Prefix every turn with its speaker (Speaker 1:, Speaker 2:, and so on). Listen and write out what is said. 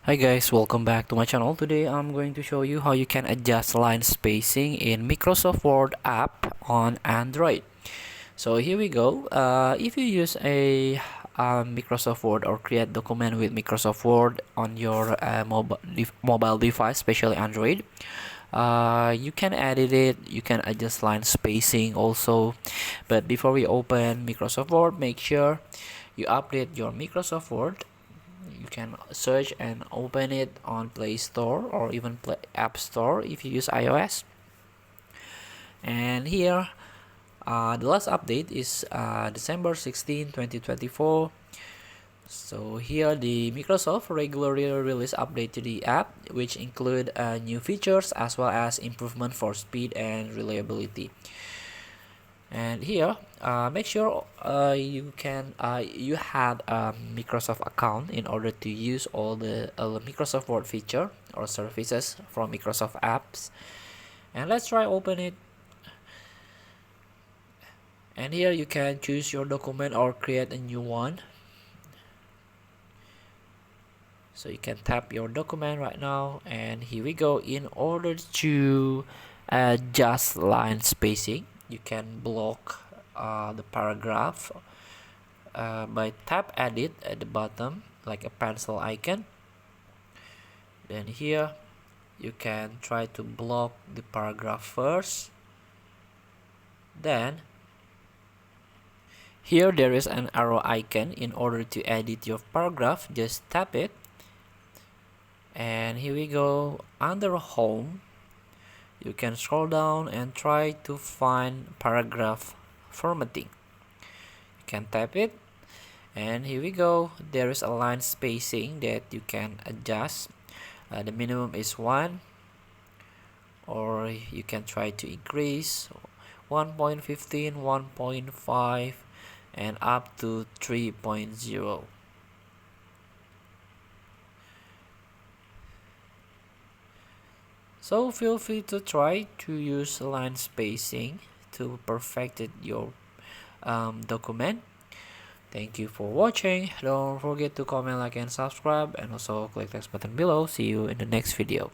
Speaker 1: Hi guys, welcome back to my channel. Today I'm going to show you how you can adjust line spacing in Microsoft Word app on Android. So here we go. If you use a Microsoft Word or create document with Microsoft Word on your mobile device, especially Android, you can edit it, you can adjust line spacing also. But before we open Microsoft Word, make sure you update your Microsoft Word. You can search and open it on Play Store or even App Store if you use iOS. And here the last update is December 16, 2024. So here the Microsoft regularly release update to the app, which include new features as well as improvement for speed and reliability. And here make sure you have a Microsoft account in order to use all the Microsoft Word feature or services from Microsoft apps. And let's try open it. And here you can choose your document or create a new one. So you can tap your document right now, and here we go. In order to adjust line spacing, you can block the paragraph by tap edit at the bottom like a pencil icon. Then here you can try to block the paragraph first. Then here there is an arrow icon. In order to edit your paragraph, just tap it. And here we go. Under home, you can scroll down and try to find paragraph formatting. You can tap it, and here we go. There is a line spacing that you can adjust. The minimum is 1, or you can try to increase 1.15, 1.5, and up to 3.0. So feel free to try to use line spacing to perfect your document. Thank you for watching. Don't forget to comment, like, and subscribe, and also click the button below. See you in the next video.